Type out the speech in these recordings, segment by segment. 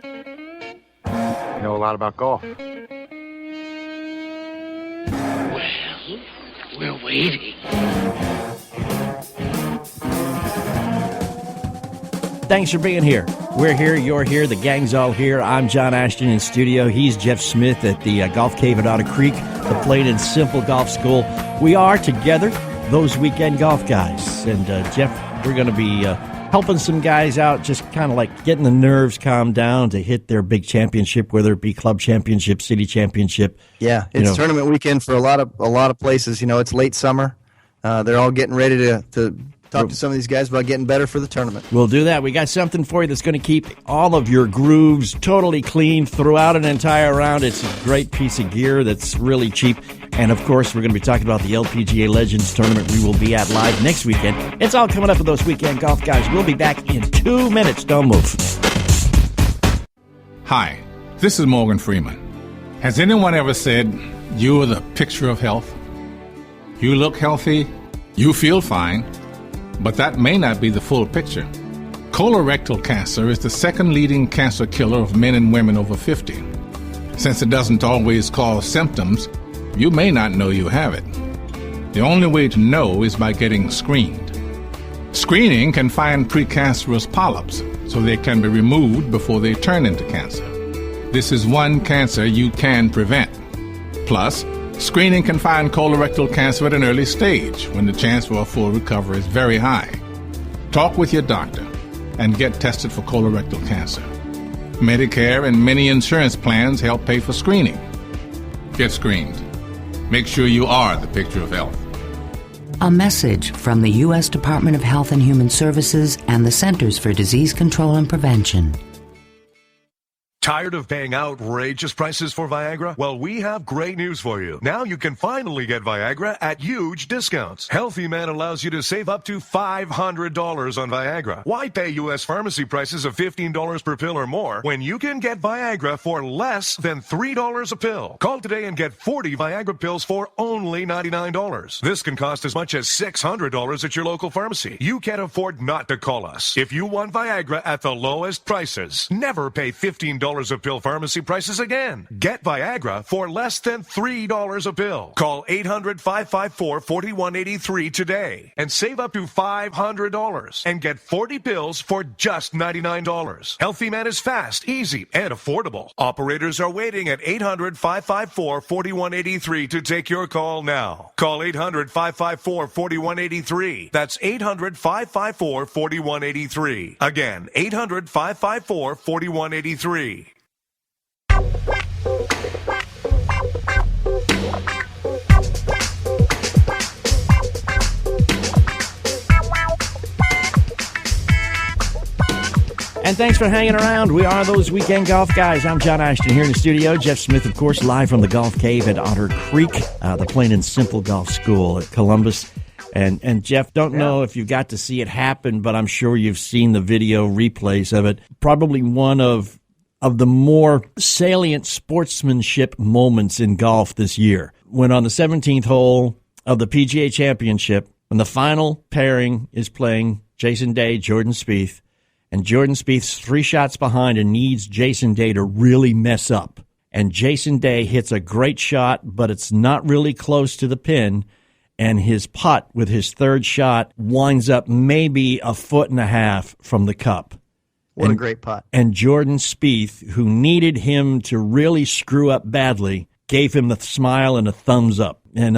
You know a lot about golf. Well, we're waiting. Thanks for being here. We're here, you're here, the gang's all here. I'm John Ashton in studio. He's Jeff Smith at the Golf Cave at Otter Creek, the Plain and Simple Golf School. We are together, those weekend golf guys. And Jeff, we're going to be helping some guys out, just kind of like getting the nerves calmed down to hit their big championship, whether it be club championship, city championship. Yeah, it's tournament weekend for a lot of places. You know, it's late summer. They're all getting ready to talk to some of these guys about getting better for the tournament. We'll do that. We got something for you that's going to keep all of your grooves totally clean throughout an entire round. It's a great piece of gear that's really cheap. And, of course, we're going to be talking about the LPGA Legends Tournament we will be at live next weekend. It's all coming up with those weekend golf guys. We'll be back in 2 minutes. Don't move. Hi, this is Morgan Freeman. Has anyone ever said, you're the picture of health? You look healthy, you feel fine, but that may not be the full picture. Colorectal cancer is the second leading cancer killer of men and women over 50. Since it doesn't always cause symptoms, you may not know you have it. The only way to know is by getting screened. Screening can find precancerous polyps, so they can be removed before they turn into cancer. This is one cancer you can prevent. Plus, screening can find colorectal cancer at an early stage when the chance for a full recovery is very high. Talk with your doctor and get tested for colorectal cancer. Medicare and many insurance plans help pay for screening. Get screened. Make sure you are the picture of health. A message from the U.S. Department of Health and Human Services and the Centers for Disease Control and Prevention. Tired of paying outrageous prices for Viagra? Well, we have great news for you. Now you can finally get Viagra at huge discounts. Healthy Man allows you to save up to $500 on Viagra. Why pay U.S. pharmacy prices of $15 per pill or more when you can get Viagra for less than $3 a pill? Call today and get 40 Viagra pills for only $99. This can cost as much as $600 at your local pharmacy. You can't afford not to call us. If you want Viagra at the lowest prices, never pay $15 a pill pharmacy prices again. Get Viagra for less than $3 a pill. Call 800-554-4183 today and save up to $500 and get 40 pills for just $99. Healthy Man is fast, easy, and affordable. Operators are waiting at 800-554-4183 to take your call now. Call 800-554-4183. That's 800-554-4183. Again, 800-554-4183. And thanks for hanging around. We are those weekend golf guys. I'm John Ashton here in the studio. Jeff Smith, of course, live from the Golf Cave at Otter Creek, the Plain and Simple Golf School at Columbus. And Jeff, don't know if you got to see it happen, but I'm sure you've seen the video replays of it. Probably one of the more salient sportsmanship moments in golf this year. When on the 17th hole of the PGA Championship, when the final pairing is playing Jason Day, Jordan Spieth, and Jordan Spieth's 3 shots behind and needs Jason Day to really mess up. And Jason Day hits a great shot, but it's not really close to the pin, and his putt with his 3rd shot winds up maybe a foot and a half from the cup. What a great putt. And Jordan Spieth, who needed him to really screw up badly, gave him the smile and a thumbs up, and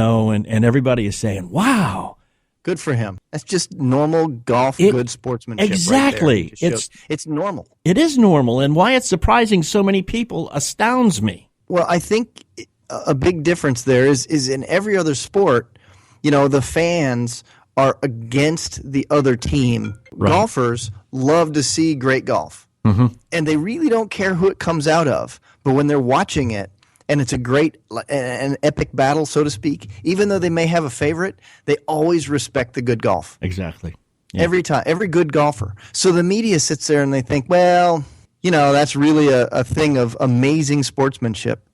everybody is saying, wow. Good for him. That's just normal golf, good sportsmanship. Exactly. Right there. It's normal. It is normal, and why it's surprising so many people astounds me. Well, I think a big difference there is in every other sport, the fans are against the other team. Right. Golfers love to see great golf, and they really don't care who it comes out of. But when they're watching it, and it's an epic battle, so to speak, even though they may have a favorite, they always respect the good golf. Exactly. Yeah. Every time, every good golfer. So the media sits there and they think, well, that's really a thing of amazing sportsmanship.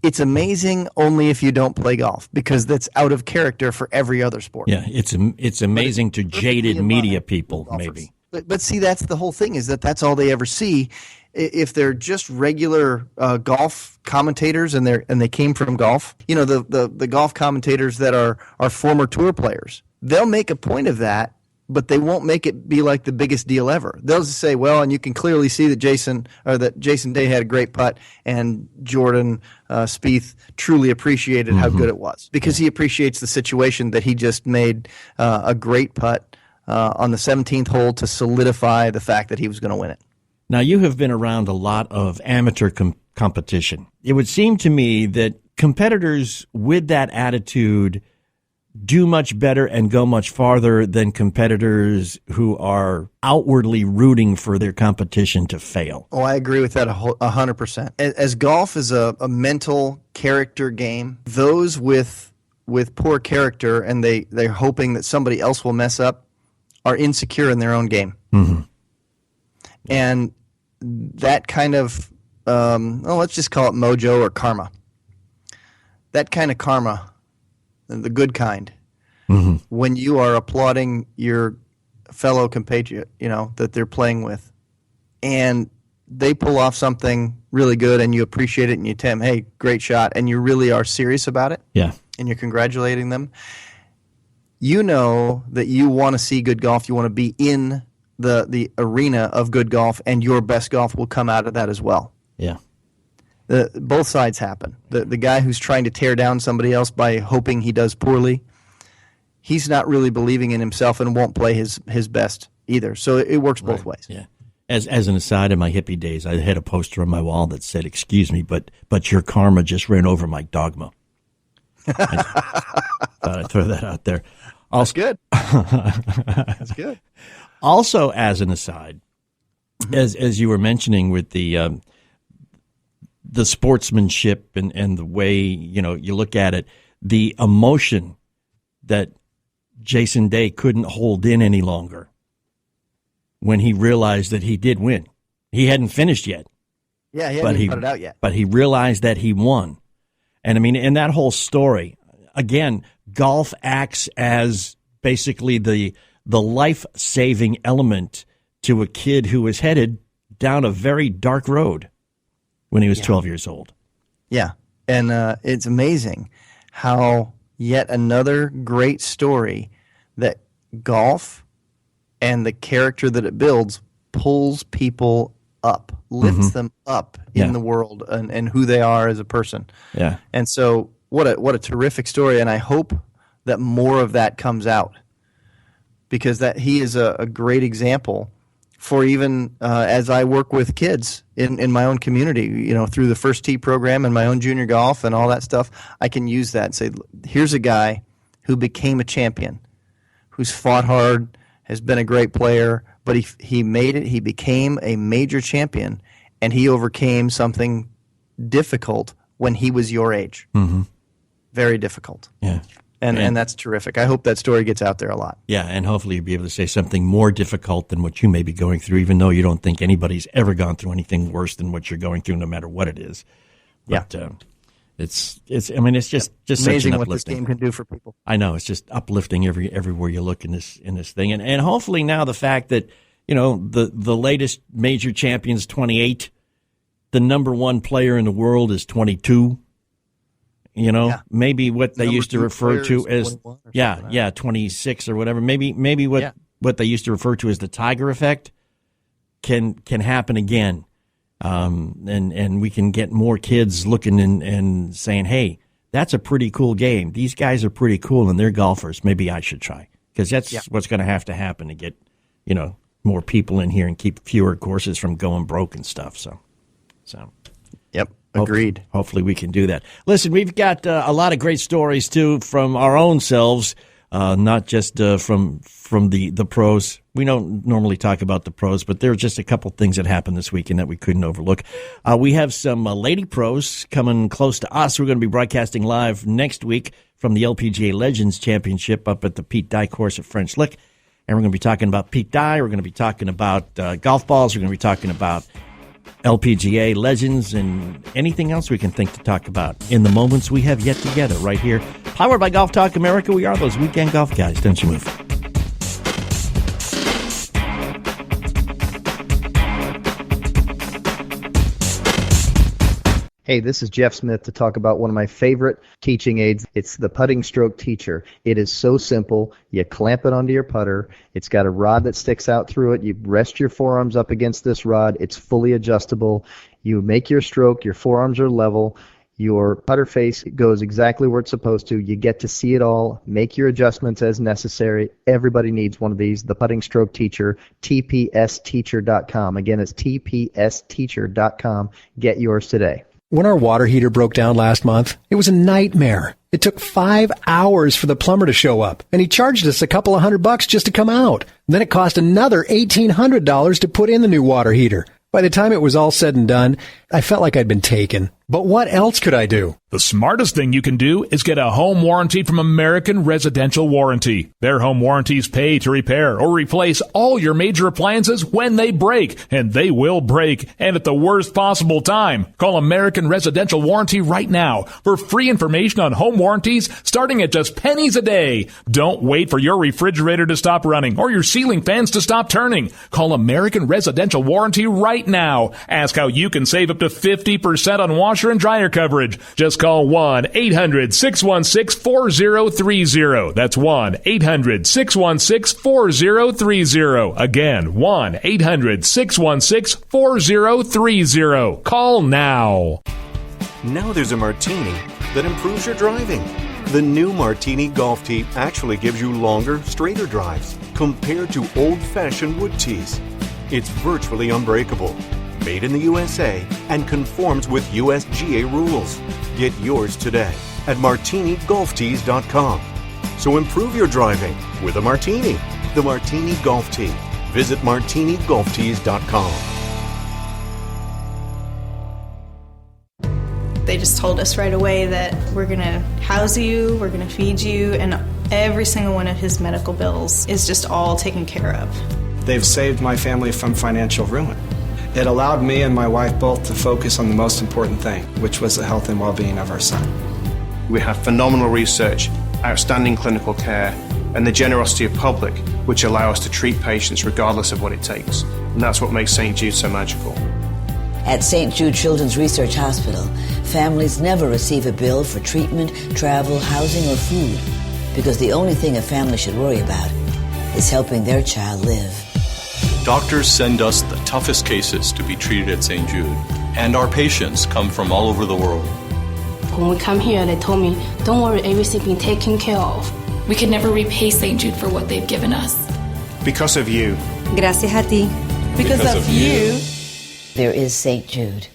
It's amazing only if you don't play golf, because that's out of character for every other sport. Yeah, it's amazing to jaded media people, golfers. Maybe. But see, that's the whole thing, is that's all they ever see. if they're just regular golf commentators and they came from golf, the golf commentators that are former tour players, they'll make a point of that, but they won't make it be like the biggest deal ever. They'll just say, well, and you can clearly see that Jason Day had a great putt, and Jordan Spieth truly appreciated how good it was, because he appreciates the situation that he just made a great putt on the 17th hole to solidify the fact that he was going to win it. Now, you have been around a lot of amateur competition. It would seem to me that competitors with that attitude do much better and go much farther than competitors who are outwardly rooting for their competition to fail. Oh, I agree with that 100%. As golf is a mental character game, those with poor character and they're hoping that somebody else will mess up are insecure in their own game. Mm-hmm. And that kind of, let's just call it mojo or karma. That kind of karma, the good kind, when you are applauding your fellow compatriot, that they're playing with, and they pull off something really good and you appreciate it and you tell them, hey, great shot, and you really are serious about it, and you're congratulating them, you know that you want to see good golf, you want to be in the arena of good golf, and your best golf will come out of that as well. Yeah. Both sides happen. The guy who's trying to tear down somebody else by hoping he does poorly, he's not really believing in himself and won't play his best either. So it works both ways. Yeah. As an aside, in my hippie days, I had a poster on my wall that said, "Excuse me, but your karma just ran over my dogma." I thought I'd throw that out there. That's good. That's good. Also, as an aside, as you were mentioning with the sportsmanship and the way you look at it, the emotion that Jason Day couldn't hold in any longer when he realized that he did win. He hadn't finished yet. Yeah, he hadn't even put it out yet. But he realized that he won. And I mean, in that whole story, again, golf acts as basically the life-saving element to a kid who was headed down a very dark road when he was 12 years old. Yeah, and it's amazing how yet another great story that golf and the character that it builds pulls people up, lifts them up in the world and who they are as a person. Yeah. And so what a terrific story, and I hope that more of that comes out, because that he is a great example for even as I work with kids in my own community, through the First Tee program and my own junior golf and all that stuff, I can use that and say, here's a guy who became a champion, who's fought hard, has been a great player, but he made it, he became a major champion, and he overcame something difficult when he was your age. Mm-hmm. Very difficult. Yeah. And that's terrific. I hope that story gets out there a lot. Yeah, and hopefully you'll be able to say something more difficult than what you may be going through, even though you don't think anybody's ever gone through anything worse than what you're going through, no matter what it is. But, it's just amazing such an uplifting. what this game can do for people. I know, it's just uplifting everywhere you look in this thing, and hopefully now the fact that the latest major champion's 28, the number one player in the world is 22. Maybe what they used to refer to as 26 or whatever. Maybe what they used to refer to as the Tiger effect can happen again, and we can get more kids looking and saying, "Hey, that's a pretty cool game. These guys are pretty cool and they're golfers. Maybe I should try," because that's what's going to happen to get more people in here and keep fewer courses from going broke and stuff. So. Yep. Agreed. Hopefully we can do that. Listen, we've got a lot of great stories, too, from our own selves, not just from the pros. We don't normally talk about the pros, but there are just a couple things that happened this weekend that we couldn't overlook. We have some lady pros coming close to us. We're going to be broadcasting live next week from the LPGA Legends Championship up at the Pete Dye course at French Lick. And we're going to be talking about Pete Dye. We're going to be talking about golf balls. We're going to be talking about LPGA Legends and anything else we can think to talk about in the moments we have yet together right here. Powered by Golf Talk America. We are those weekend golf guys. Don't you move. Hey, this is Jeff Smith to talk about one of my favorite teaching aids. It's the Putting Stroke Teacher. It is so simple. You clamp it onto your putter. It's got a rod that sticks out through it. You rest your forearms up against this rod. It's fully adjustable. You make your stroke. Your forearms are level. Your putter face goes exactly where it's supposed to. You get to see it all. Make your adjustments as necessary. Everybody needs one of these. The Putting Stroke Teacher, tpsteacher.com. Again, it's tpsteacher.com. Get yours today. When our water heater broke down last month, it was a nightmare. It took 5 hours for the plumber to show up, and he charged us a couple of $100 just to come out. Then it cost another $1,800 to put in the new water heater. By the time it was all said and done, I felt like I'd been taken. But what else could I do? The smartest thing you can do is get a home warranty from American Residential Warranty. Their home warranties pay to repair or replace all your major appliances when they break, and they will break, and at the worst possible time. Call American Residential Warranty right now for free information on home warranties starting at just pennies a day. Don't wait for your refrigerator to stop running or your ceiling fans to stop turning. Call American Residential Warranty right now. Ask how you can save up to 50% on washer and dryer coverage. Just call 1-800-616-4030. That's 1-800-616-4030. Again, 1-800-616-4030. Call now. Now there's a martini that improves your driving. The new Martini Golf Tee actually gives you longer, straighter drives compared to old-fashioned wood tees. It's virtually unbreakable, made in the USA, and conforms with USGA rules. Get yours today at martinigolftees.com. So improve your driving with a martini. The Martini Golf Tee. Visit martinigolftees.com. They just told us right away that we're going to house you, we're going to feed you, and every single one of his medical bills is just all taken care of. They've saved my family from financial ruin. It allowed me and my wife both to focus on the most important thing, which was the health and well-being of our son. We have phenomenal research, outstanding clinical care, and the generosity of public, which allow us to treat patients regardless of what it takes. And that's what makes St. Jude so magical. At St. Jude Children's Research Hospital, families never receive a bill for treatment, travel, housing, or food, because the only thing a family should worry about is helping their child live. Doctors send us the toughest cases to be treated at St. Jude, and our patients come from all over the world. When we come here, they told me, don't worry, everything's been taken care of. We could never repay St. Jude for what they've given us. Because of you. Gracias a ti. Because of you. There is St. Jude.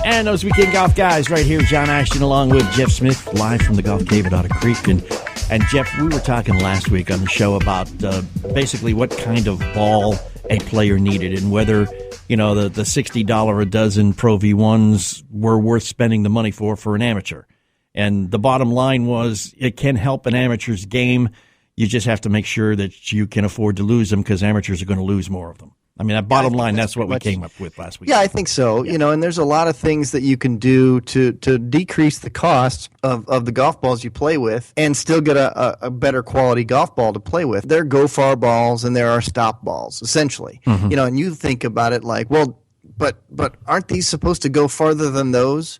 And those weekend golf guys right here, John Ashton along with Jeff Smith, live from the Golf Cave at Otter Creek. And Jeff, we were talking last week on the show about basically what kind of ball a player needed and whether, the $60 a dozen Pro V1s were worth spending the money for an amateur. And the bottom line was it can help an amateur's game. You just have to make sure that you can afford to lose them because amateurs are going to lose more of them. I mean, that bottom line, that's what we came up with last week. Yeah, I think so. Yeah. And there's a lot of things that you can do to decrease the cost of the golf balls you play with and still get a better quality golf ball to play with. There are go-far balls and there are stop balls, essentially. Mm-hmm. And you think about it like, well, but aren't these supposed to go farther than those?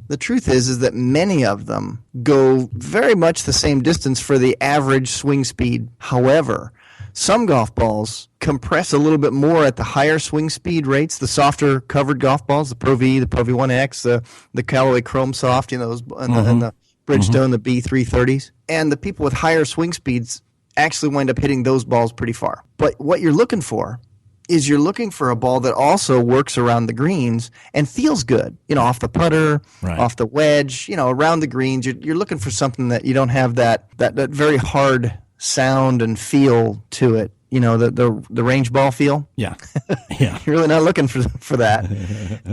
The truth is that many of them go very much the same distance for the average swing speed. However, some golf balls compress a little bit more at the higher swing speed rates, the softer covered golf balls, the Pro V, the Pro V1X, the Callaway Chrome Soft, those, and the Bridgestone, the B330s. And the people with higher swing speeds actually wind up hitting those balls pretty far. But what you're looking for is you're looking for a ball that also works around the greens and feels good, off the putter, right, off the wedge, around the greens. You're looking for something that you don't have that very hard sound and feel to it, the range ball feel. Yeah. Yeah. You're really not looking for that.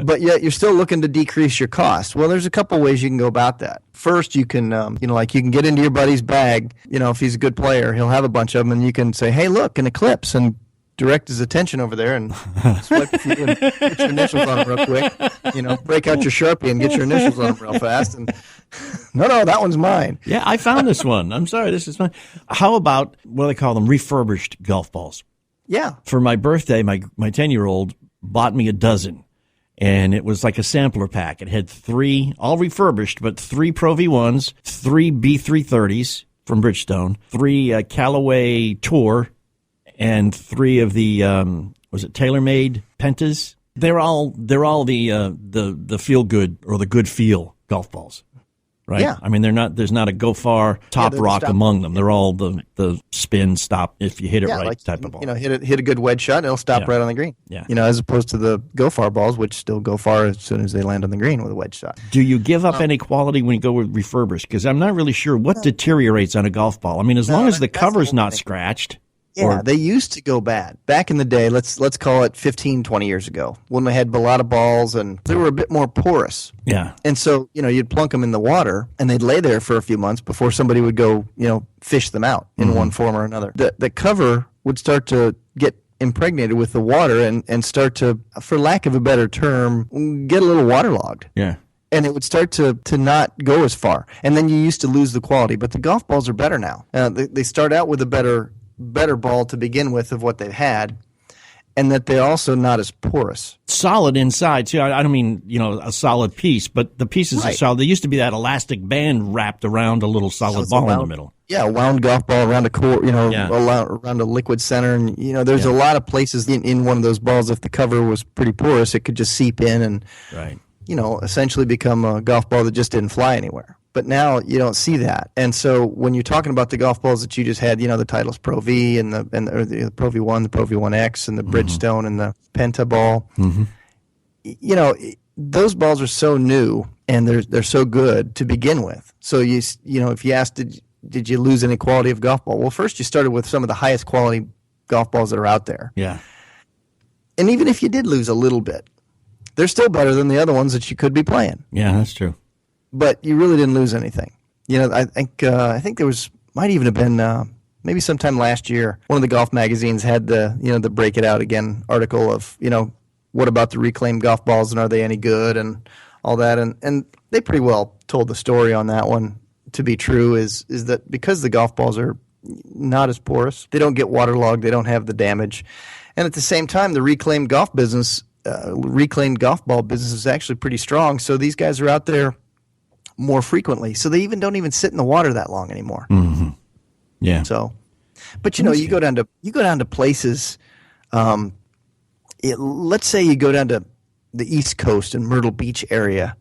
But yet you're still looking to decrease your cost. Well, there's a couple ways you can go about that. First, you can, you can get into your buddy's bag. If he's a good player, he'll have a bunch of them, and you can say, hey, look, an Eclipse, and direct his attention over there and swipe a few and get your initials on him real quick. Break out your Sharpie and get your initials on him real fast. And no, that one's mine. Yeah, I found this one. I'm sorry, this is mine. How about, what do they call them, refurbished golf balls? Yeah. For my birthday, my 10-year-old bought me a dozen. And it was like a sampler pack. It had 3, all refurbished, but 3 Pro V1s, 3 B330s from Bridgestone, 3 Callaway Tour, and 3 of the was it TaylorMade Pentas? They're all the feel good or the good feel golf balls. Right? Yeah. I mean, there's not a go far top rock among them. They're all the spin stop if you hit it right type of ball. Hit a good wedge shot, it'll stop right on the green. Yeah. As opposed to the go far balls, which still go far as soon as they land on the green with a wedge shot. Do you give up any quality when you go with refurbished? Because I'm not really sure what deteriorates on a golf ball. I mean, as long as the cover's not scratched. Yeah, they used to go bad. Back in the day, let's call it 15, 20 years ago, when they had a lot of balls and they were a bit more porous. Yeah. And so, you'd plunk them in the water and they'd lay there for a few months before somebody would go, fish them out in one form or another. The cover would start to get impregnated with the water and start to, for lack of a better term, get a little waterlogged. Yeah. And it would start to not go as far. And then you used to lose the quality. But the golf balls are better now. They start out with a better ball to begin with of what they've had, and that they're also not as porous. Solid inside, too. I don't mean, a solid piece, but the pieces are solid. There used to be that elastic band wrapped around a little solid ball in the middle. Yeah, a wound golf ball around a core, around a liquid center. And, there's a lot of places in one of those balls, if the cover was pretty porous, it could just seep in and, essentially become a golf ball that just didn't fly anywhere. But now you don't see that. And so when you're talking about the golf balls that you just had, the Titleist Pro V and the Pro V1, the Pro V1X and the Bridgestone and the Penta ball, those balls are so new and they're so good to begin with. So if you asked, did you lose any quality of golf ball? Well, first you started with some of the highest quality golf balls that are out there. Yeah. And even if you did lose a little bit, they're still better than the other ones that you could be playing. Yeah, that's true. But you really didn't lose anything. I think there might even have been maybe sometime last year, one of the golf magazines had the Break It Out Again article of, what about the reclaimed golf balls and are they any good and all that. And they pretty well told the story on that one to be true is that because the golf balls are not as porous, they don't get waterlogged, they don't have the damage. And at the same time, the reclaimed golf ball business is actually pretty strong. So these guys are out there more frequently, so they don't even sit in the water that long anymore. Mm-hmm. Yeah. So, but you go down to places. Let's say you go down to the East Coast and Myrtle Beach area,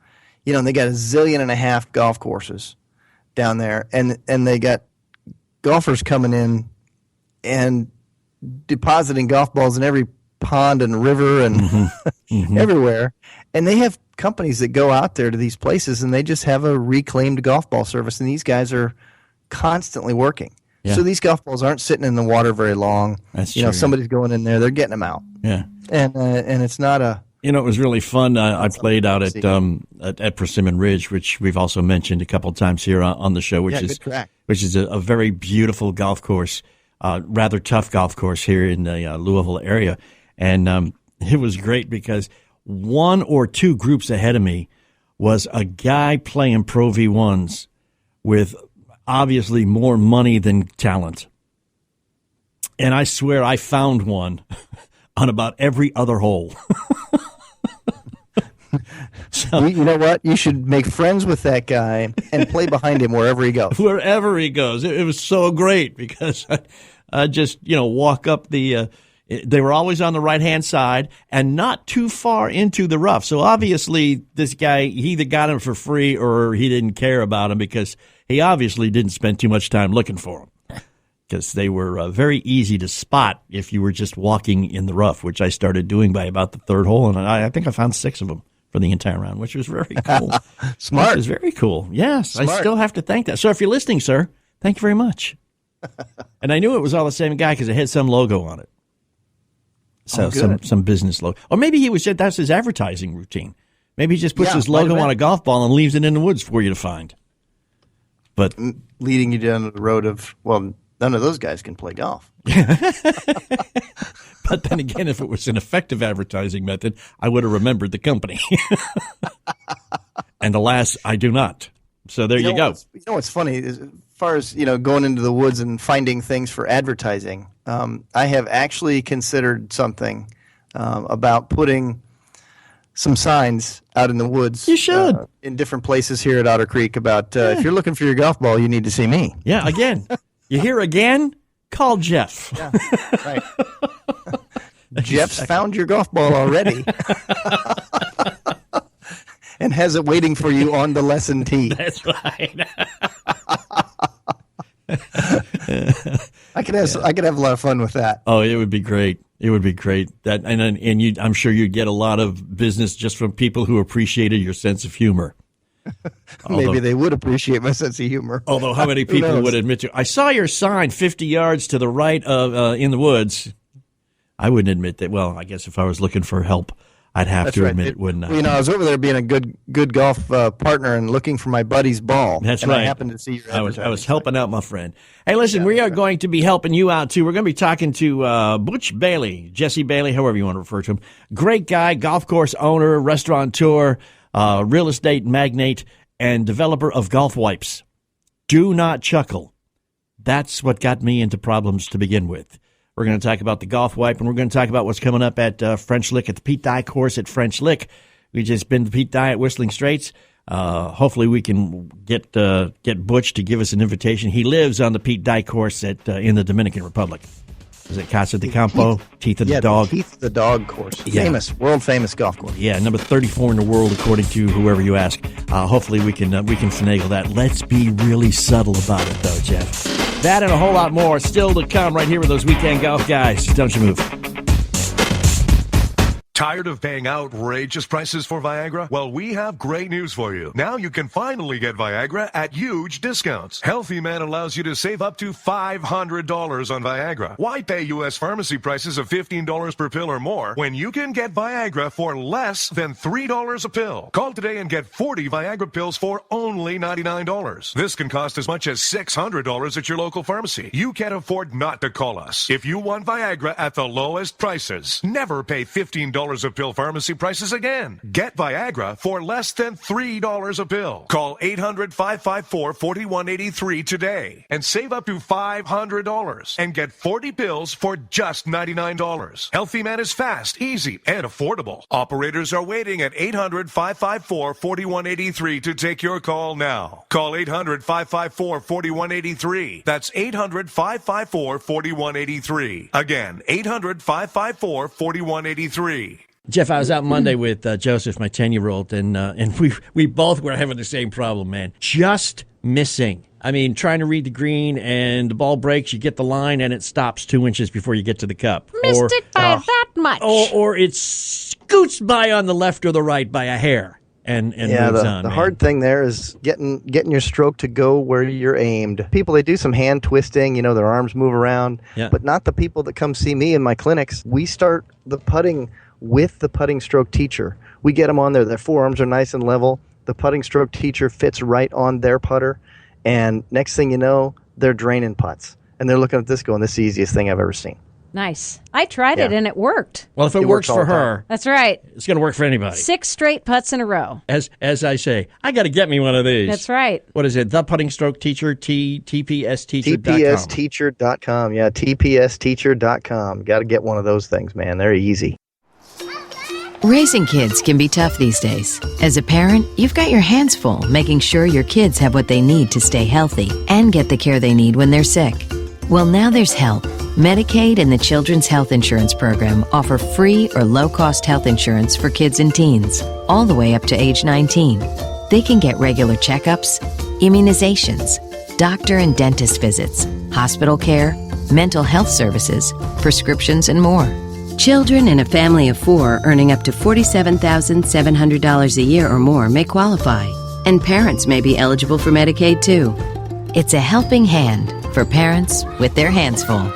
and they got 1.5 zillion golf courses down there, and they got golfers coming in and depositing golf balls in every pond and river and everywhere, and they have companies that go out there to these places and they just have a reclaimed golf ball service, and these guys are constantly working. Yeah. So these golf balls aren't sitting in the water very long. That's true. Somebody's going in there, they're getting them out. Yeah, and it's not a. It was really fun. I played out at Persimmon Ridge, which we've also mentioned a couple of times here on the show, which is a very beautiful golf course, rather tough golf course here in the Louisville area, and it was great because 1 or 2 groups ahead of me was a guy playing Pro V1s with obviously more money than talent. And I swear I found one on about every other hole. So, you know what? You should make friends with that guy and play behind him wherever he goes. Wherever he goes. It was so great because I just, walk up the they were always on the right-hand side and not too far into the rough. So obviously this guy, he either got him for free or he didn't care about him because he obviously didn't spend too much time looking for them because they were very easy to spot if you were just walking in the rough, which I started doing by about the 3rd hole. And I think I found 6 of them for the entire round, which was very cool. Smart. Which is very cool. Yes, Smart. I still have to thank that. So if you're listening, sir, thank you very much. And I knew it was all the same guy because it had some logo on it. So some business logo. Or maybe that's his advertising routine. Maybe he just puts his logo on a golf ball and leaves it in the woods for you to find. But leading you down the road of, well, none of those guys can play golf. But then again, if it was an effective advertising method, I would have remembered the company. And alas, I do not. So there you go. You know what's funny? As far as, going into the woods and finding things for advertising, I have actually considered something about putting some signs out in the woods. You should. In different places here at Otter Creek about if you're looking for your golf ball, you need to see me. Yeah, again. You hear again? Call Jeff. Yeah, right. Jeff's found your golf ball already. And has it waiting for you on the lesson tee. That's right. I could have a lot of fun with that. Oh, it would be great. It would be great. I'm sure you'd get a lot of business just from people who appreciated your sense of humor. Maybe they would appreciate my sense of humor. Although, how many people would admit to? I saw your sign 50 yards to the right of in the woods. I wouldn't admit that. Well, I guess if I was looking for help, I'd have to admit it, wouldn't I? I was over there being a good golf partner and looking for my buddy's ball. That's right. I happened to see your advertising. I was helping out my friend. Hey, listen, we are going to be helping you out, too. We're going to be talking to Butch Bailey, Jesse Bailey, however you want to refer to him. Great guy, golf course owner, restaurateur, real estate magnate, and developer of golf wipes. Do not chuckle. That's what got me into problems to begin with. We're going to talk about the golf wipe, and we're going to talk about what's coming up at French Lick, at the Pete Dye course at French Lick. We just been to Pete Dye at Whistling Straits. Hopefully we can get Butch to give us an invitation. He lives on the Pete Dye course in the Dominican Republic. Is it Casa de Campo? Teeth of the Dog? Teeth of the Dog course. Yeah. World famous golf course. Yeah, number 34 in the world, according to whoever you ask. Hopefully we can finagle that. Let's be really subtle about it, though, Jeff. That and a whole lot more still to come right here with those Weekend Golf Guys. Don't you move. Tired of paying outrageous prices for Viagra? Well, we have great news for you. Now you can finally get Viagra at huge discounts. Healthy Man allows you to save up to $500 on Viagra. Why pay U.S. pharmacy prices of $15 per pill or more when you can get Viagra for less than $3 a pill? Call today and get 40 Viagra pills for only $99. This can cost as much as $600 at your local pharmacy. You can't afford not to call us. If you want Viagra at the lowest prices, never pay $15 of pill pharmacy prices again. Get Viagra for less than $3 a pill. Call 800-554-4183 today and save up to $500 and get 40 pills for just $99. Healthy Man is fast, easy, and affordable. Operators are waiting at 800-554-4183 to take your call now. Call 800-554-4183. That's 800-554-4183. Again, 800-554-4183. Jeff, I was out Monday with Joseph, my 10-year-old, and we both were having the same problem, man. Just missing. I mean, trying to read the green, and the ball breaks, you get the line, and it stops 2 inches before you get to the cup. Missed it by that much. Or it scoots by on the left or the right by a hair. And moves on. The hard thing there is getting your stroke to go where you're aimed. People, they do some hand twisting, their arms move around, but not the people that come see me in my clinics. We start the putting with the putting stroke teacher. We get them on there. Their forearms are nice and level. The putting stroke teacher fits right on their putter. And next thing you know, they're draining putts. And they're looking at this going, this is the easiest thing I've ever seen. Nice. I tried it and it worked. Well, if it works for her, that's right. It's going to work for anybody. 6 straight putts in a row. As I say, I got to get me one of these. That's right. What is it? The Putting Stroke Teacher, TPSteacher.com. TPSteacher.com. Yeah, TPSteacher.com. Got to get one of those things, man. They're easy. Raising kids can be tough these days. As a parent, you've got your hands full making sure your kids have what they need to stay healthy and get the care they need when they're sick. Well, now there's help. Medicaid and the Children's Health Insurance Program offer free or low-cost health insurance for kids and teens, all the way up to age 19. They can get regular checkups, immunizations, doctor and dentist visits, hospital care, mental health services, prescriptions, and more. Children in a family of 4 earning up to $47,700 a year or more may qualify, and parents may be eligible for Medicaid too. It's a helping hand for parents with their hands full.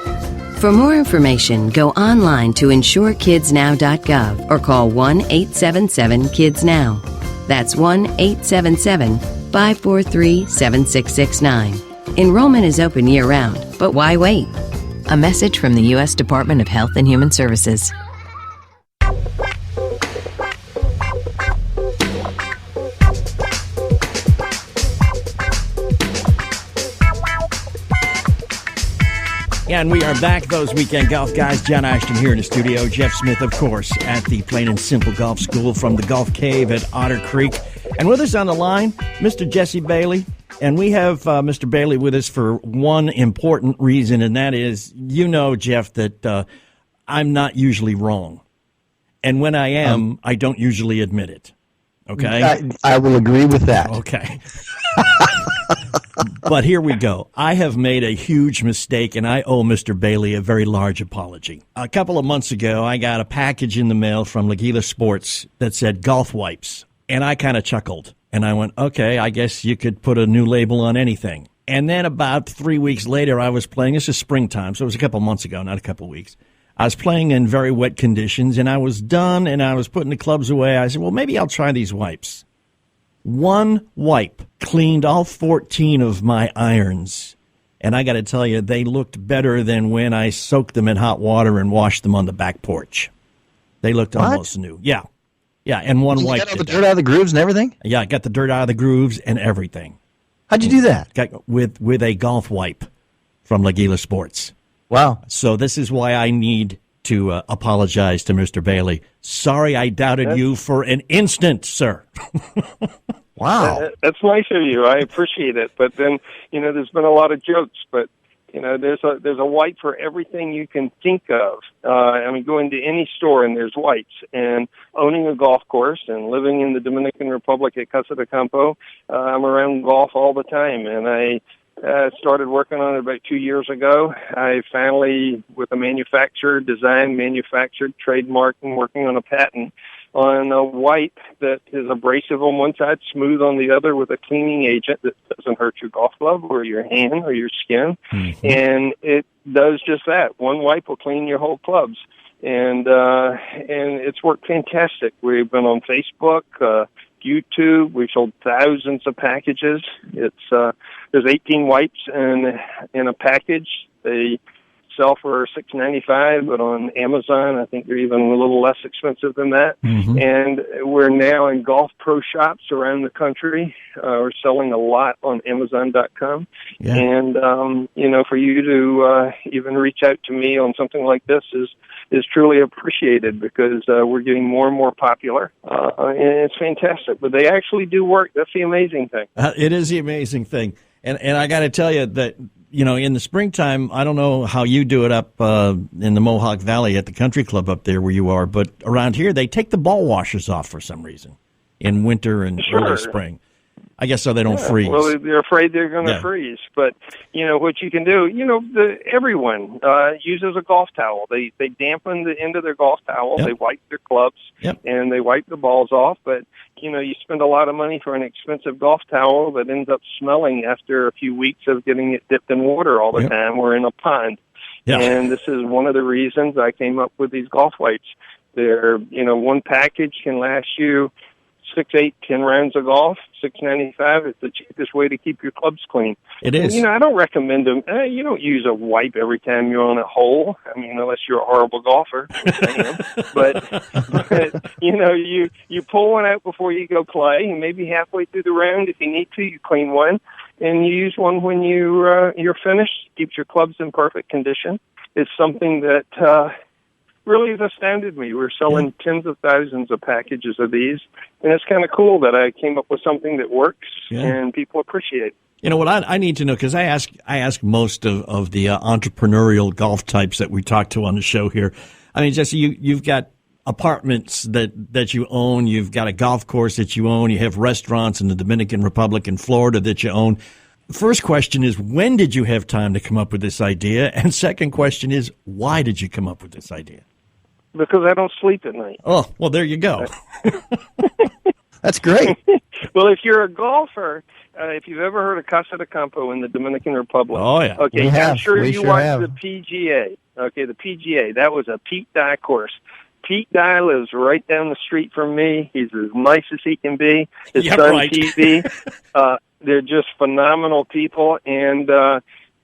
For more information, go online to insurekidsnow.gov or call 1-877-KIDS-NOW. That's 1-877-543-7669. Enrollment is open year-round, but why wait? A message from the U.S. Department of Health and Human Services. Yeah, and we are back, those weekend golf guys. John Ashton here in the studio. Jeff Smith, of course, at the Plain and Simple Golf School from the Golf Cave at Otter Creek. And with us on the line, Mr. Jesse Bailey. And we have Mr. Bailey with us for one important reason, and that is, Jeff, that I'm not usually wrong. And when I am, I don't usually admit it. Okay? I will agree with that. Okay. But here we go. I have made a huge mistake, and I owe Mr. Bailey a very large apology. A couple of months ago, I got a package in the mail from LaGila Sports that said golf wipes, and I kind of chuckled. And I went, okay, I guess you could put a new label on anything. And then about 3 weeks later, I was playing. This is springtime, so it was a couple months ago, not a couple weeks. I was playing in very wet conditions, and I was done, and I was putting the clubs away. I said, well, maybe I'll try these wipes. One wipe cleaned all 14 of my irons. And I got to tell you, they looked better than when I soaked them in hot water and washed them on the back porch. They looked almost new. Yeah. Yeah, and one wipe. You got all the dirt out of the grooves and everything? Yeah, I got the dirt out of the grooves and everything. How'd you do that? With a golf wipe from LaGila Sports. Wow. So this is why I need to apologize to Mr. Bailey. Sorry I doubted you for an instant, sir. Wow. That's nice of you. I appreciate it. But then, there's been a lot of jokes, but there's a wipe for everything you can think of. Go into any store and there's wipes. And owning a golf course and living in the Dominican Republic at Casa de Campo, I'm around golf all the time. And I started working on it about 2 years ago. I finally, with a manufacturer, designed, manufactured, trademarked, and working on a patent on a wipe that is abrasive on one side, smooth on the other, with a cleaning agent that doesn't hurt your golf club or your hand or your skin. Mm-hmm. And it does just that. One wipe will clean your whole clubs. And it's worked fantastic. We've been on Facebook, YouTube. We've sold thousands of packages. There's 18 wipes in a package. They sell for $6.95, but on Amazon, I think they're even a little less expensive than that. Mm-hmm. And we're now in golf pro shops around the country. We're selling a lot on Amazon.com. Yeah. And for you to even reach out to me on something like this is truly appreciated, because we're getting more and more popular, and it's fantastic. But they actually do work. That's the amazing thing. It is the amazing thing. And I got to tell you that, in the springtime, I don't know how you do it up in the Mohawk Valley at the country club up there where you are, but around here they take the ball washers off for some reason in winter and early spring. I guess so they don't freeze. Well, they're afraid they're going to freeze. But, what you can do, everyone uses a golf towel. They dampen the end of their golf towel. Yep. They wipe their clubs, and they wipe the balls off. But, you spend a lot of money for an expensive golf towel that ends up smelling after a few weeks of getting it dipped in water all the time or in a pond. Yeah. And this is one of the reasons I came up with these golf wipes. They're, one package can last you 6, 8, 10 rounds of golf. $6.95 is the cheapest way to keep your clubs clean. It is. And, I don't recommend them. You don't use a wipe every time you're on a hole. Unless you're a horrible golfer, which I am. But you pull one out before you go play, and maybe halfway through the round, if you need to, you clean one, and you use one when you're finished. Keeps your clubs in perfect condition. It's something that really has astounded me. We're selling tens of thousands of packages of these, and it's kind of cool that I came up with something that works and people appreciate. You know what I need to know, because I ask most of the entrepreneurial golf types that we talk to on the show here. Jesse, you've got apartments that you own, you've got a golf course that you own, you have restaurants in the Dominican Republic and Florida that you own. First question is, when did you have time to come up with this idea? And second question is, why did you come up with this idea? Because I don't sleep at night. Oh, well, there you go. That's great. Well, if you're a golfer, if you've ever heard of Casa de Campo in the Dominican Republic. Oh, yeah. Okay, I'm sure you watched the PGA. Okay, the PGA. That was a Pete Dye course. Pete Dye lives right down the street from me. He's as nice as he can be. His son, TV. They're just phenomenal people, and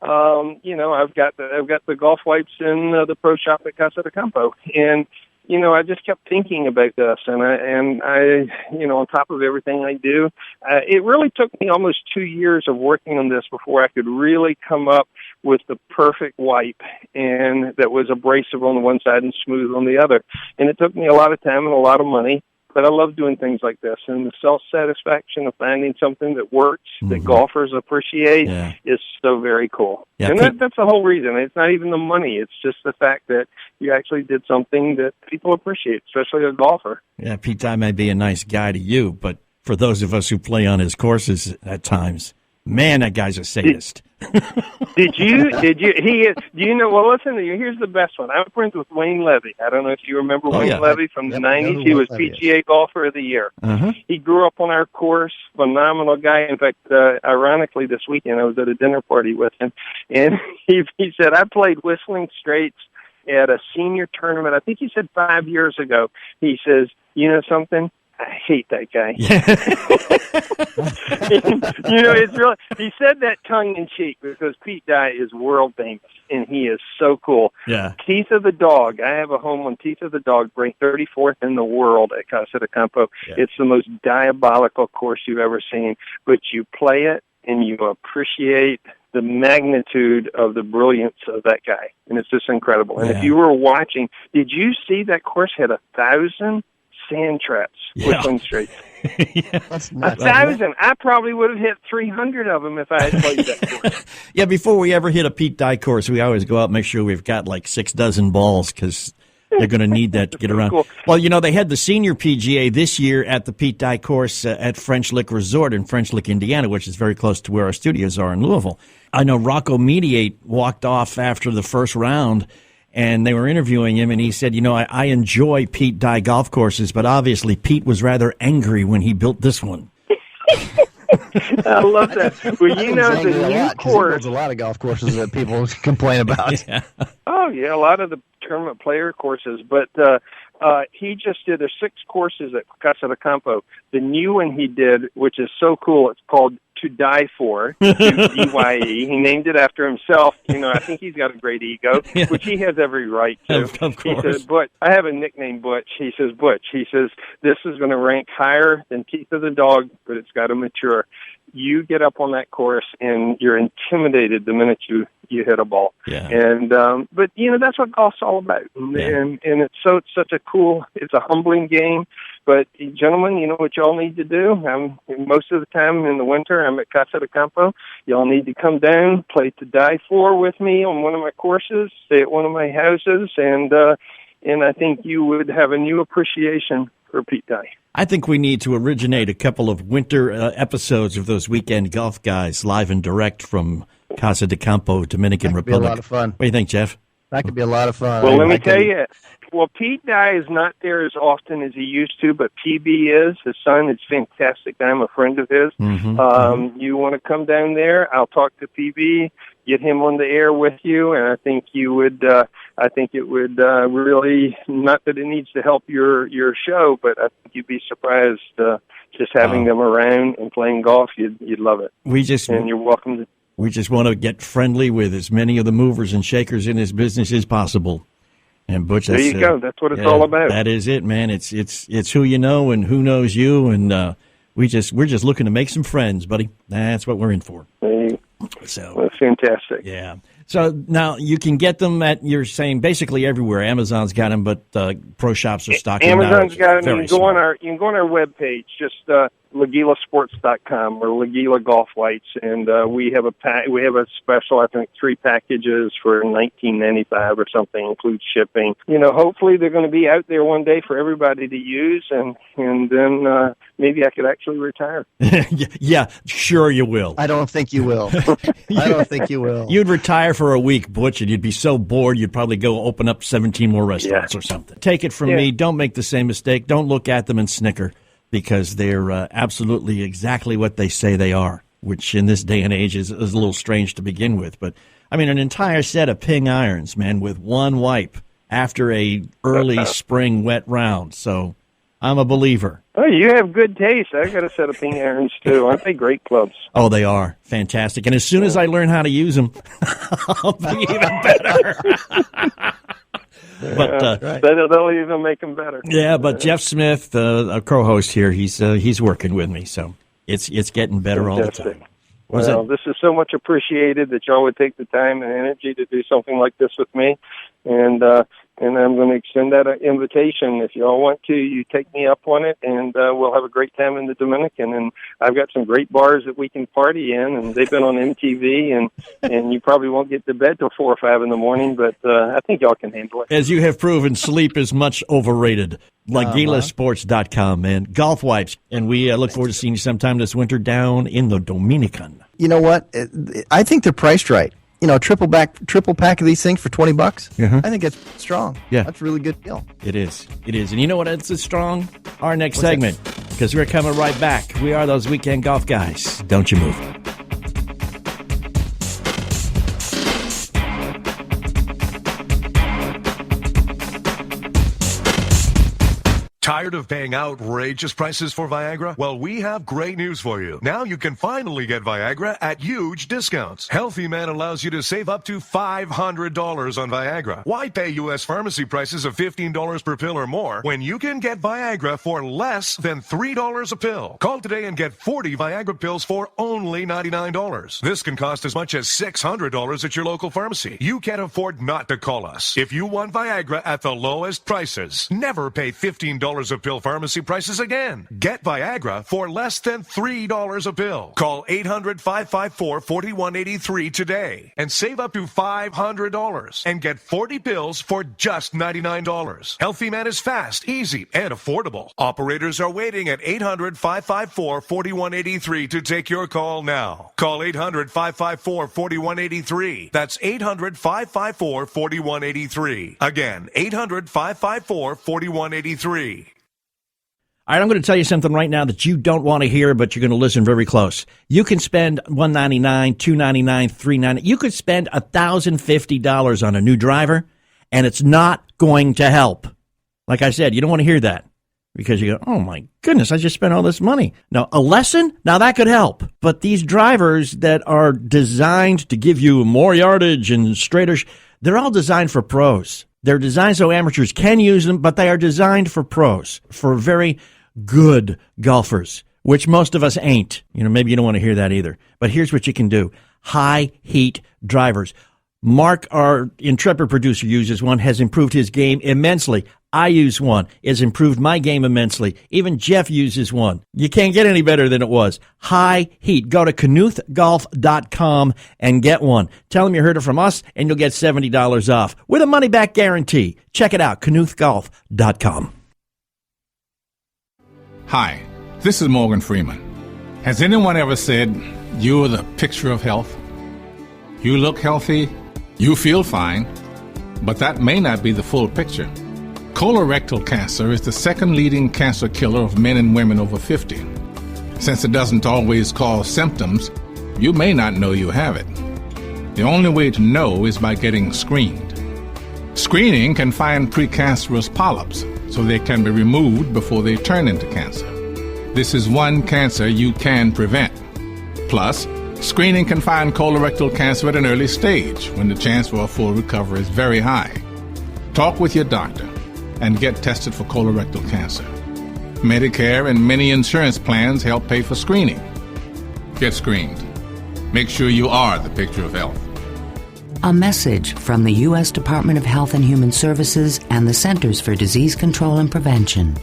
I've got the golf wipes in the pro shop at Casa de Campo, and I just kept thinking about this, and I on top of everything I do, it really took me almost 2 years of working on this before I could really come up with the perfect wipe, and that was abrasive on the one side and smooth on the other. And it took me a lot of time and a lot of money, but I love doing things like this, and the self-satisfaction of finding something that works, that golfers appreciate, is so very cool. Yeah, and that's the whole reason. It's not even the money. It's just the fact that you actually did something that people appreciate, especially a golfer. Yeah, Pete Dye may be a nice guy to you, but for those of us who play on his courses at times, man, that guy's a sadist. Did you? He is. Do you know? Well, listen. Here's the best one. I'm friends with Wayne Levy. I don't know if you remember Wayne Levy from the '90s. He was PGA Golfer of the Year. He grew up on our course. Phenomenal guy. In fact, ironically, this weekend I was at a dinner party with him, and he said I played Whistling Straits at a senior tournament. I think he said 5 years ago. He says, you know something? I hate that guy. It's really, he said that tongue in cheek because Pete Dye is world famous and he is so cool. Yeah. Teeth of the Dog. I have a home on Teeth of the Dog, ranked 34th in the world at Casa de Campo. Yeah. It's the most diabolical course you've ever seen, but you play it and you appreciate the magnitude of the brilliance of that guy. And it's just incredible. And if you were watching, did you see that course had 1,000 sand traps, Whistling Straits? That's 1,000. I probably would have hit 300 of them if I had played that course. Yeah, before we ever hit a Pete Dye course, we always go out and make sure we've got like 6 dozen balls because they're going to need that to get around. Cool. Well, they had the senior PGA this year at the Pete Dye course at French Lick Resort in French Lick, Indiana, which is very close to where our studios are in Louisville. I know Rocco Mediate walked off after the first round, and they were interviewing him, and he said, I enjoy Pete Dye golf courses, but obviously Pete was rather angry when he built this one. I love that. Well, the new course. There's a lot of golf courses that people complain about. Oh, yeah, a lot of the tournament player courses. But he just did 6 courses at Casa de Campo. The new one he did, which is so cool, it's called To Die For, D-Y-E. He named it after himself. I think he's got a great ego, which he has every right to. Of course. He says, Butch, I have a nickname, Butch. He says, Butch. He says, this is going to rank higher than Teeth of the Dog, but it's got to mature. You get up on that course, and you're intimidated the minute you hit a ball. Yeah. And but that's what golf's all about. And it's such a cool. It's a humbling game. But gentlemen, you know what y'all need to do? Most of the time in the winter, I'm at Casa de Campo. Y'all need to come down, play To Die For with me on one of my courses, stay at one of my houses, and I think you would have a new appreciation for Pete Dye. I think we need to originate a couple of winter episodes of those Weekend Golf Guys live and direct from Casa de Campo, Dominican Republic. Be a lot of fun. What do you think, Jeff? That could be a lot of fun. Well, let me tell you. Well, Pete Dye is not there as often as he used to, but PB is. His son is fantastic. I'm a friend of his. You want to come down there? I'll talk to PB, get him on the air with you, and I think you would. I think it would really, not that it needs to help your show, but I think you'd be surprised just having them around and playing golf. You'd love it. And you're welcome to. We just want to get friendly with as many of the movers and shakers in this business as possible. And Butch, there you go. That's what it's all about. That is it, man. It's who you know and who knows you, and we're just looking to make some friends, buddy. That's what we're in for. So fantastic. Yeah. So now you can get them you're saying basically everywhere. Amazon's got them, but pro shops are stocking them. Amazon's got them. You can go on our webpage, just LaGilaSports.com or LaGila Golf Lights, and we have a special. I think 3 packages for $19.95 or something, includes shipping. Hopefully they're going to be out there one day for everybody to use, and then maybe I could actually retire. Yeah, sure you will. I don't think you will. I don't think you will. You'd retire for a week, Butch, and you'd be so bored you'd probably go open up 17 more restaurants or something. Take it from me. Don't make the same mistake. Don't look at them and snicker, because they're absolutely exactly what they say they are, which in this day and age is a little strange to begin with. But, I mean, an entire set of ping irons, man, with one wipe after a early spring wet round. So I'm a believer. Oh, you have good taste. I've got a set of ping irons, too. Aren't they great clubs? Oh, they are. Fantastic. And as soon as I learn how to use them, I'll be even better. But they'll even make them better. Yeah, but Jeff Smith, a co-host here, he's working with me, so it's getting better all the time. Well, this is so much appreciated that y'all would take the time and energy to do something like this with me, and I'm going to extend that invitation. If y'all want to, you take me up on it, and we'll have a great time in the Dominican. And I've got some great bars that we can party in, and they've been on MTV, and you probably won't get to bed till 4 or 5 in the morning, but I think y'all can handle it. As you have proven, sleep is much overrated. LaGilaSports.com, man. Golf wipes. And we look forward to seeing you sometime this winter down in the Dominican. You know what? I think they're priced right. You know, triple pack of these things for $20. I think it's strong. Yeah, that's a really good deal. It is. And you know what else is strong? Our next segment, because we're coming right back. We are those weekend golf guys. Don't you move. Tired of paying outrageous prices for Viagra? Well, we have great news for you. Now you can finally get Viagra at huge discounts. Healthy Man allows you to save up to $500 on Viagra. Why pay U.S. pharmacy prices of $15 per pill or more when you can get Viagra for less than $3 a pill? Call today and get 40 Viagra pills for only $99. This can cost as much as $600 at your local pharmacy. You can't afford not to call us. If you want Viagra at the lowest prices, never pay $15 a pill pharmacy prices again. Get Viagra for less than $3 a pill. Call 800-554-4183 today and save up to $500 and get 40 pills for just $99. Healthy Man is fast, easy, and affordable. Operators are waiting at 800-554-4183 to take your call now. Call 800-554-4183. That's 800-554-4183. Again, 800-554-4183. All right, I'm going to tell you something right now that you don't want to hear, but you're going to listen very close. You can spend $199, $299, $399. You could spend $1,050 on a new driver, and it's not going to help. Like I said, you don't want to hear that because you go, oh, my goodness, I just spent all this money. Now, a lesson? Now, that could help. But these drivers that are designed to give you more yardage and straighter, they're all designed for pros. They're designed so amateurs can use them, but they are designed for pros, for very good golfers, which most of us ain't. You know, maybe you don't want to hear that either. But here's what you can do. High heat drivers. Mark, our intrepid producer, uses one, has improved his game immensely. I use one. It's improved my game immensely. Even Jeff uses one. You can't get any better than it was. High heat. Go to knuthgolf.com and get one. Tell them you heard it from us, and you'll get $70 off with a money-back guarantee. Check it out, knuthgolf.com. Hi, this is Morgan Freeman. Has anyone ever said, you're the picture of health? You look healthy, you feel fine, but that may not be the full picture. Colorectal cancer is the second leading cancer killer of men and women over 50. Since it doesn't always cause symptoms, you may not know you have it. The only way to know is by getting screened. Screening can find precancerous polyps, so they can be removed before they turn into cancer. This is one cancer you can prevent. Plus, screening can find colorectal cancer at an early stage when the chance for a full recovery is very high. Talk with your doctor and get tested for colorectal cancer. Medicare and many insurance plans help pay for screening. Get screened. Make sure you are the picture of health. A message from the U.S. Department of Health and Human Services and the Centers for Disease Control and Prevention.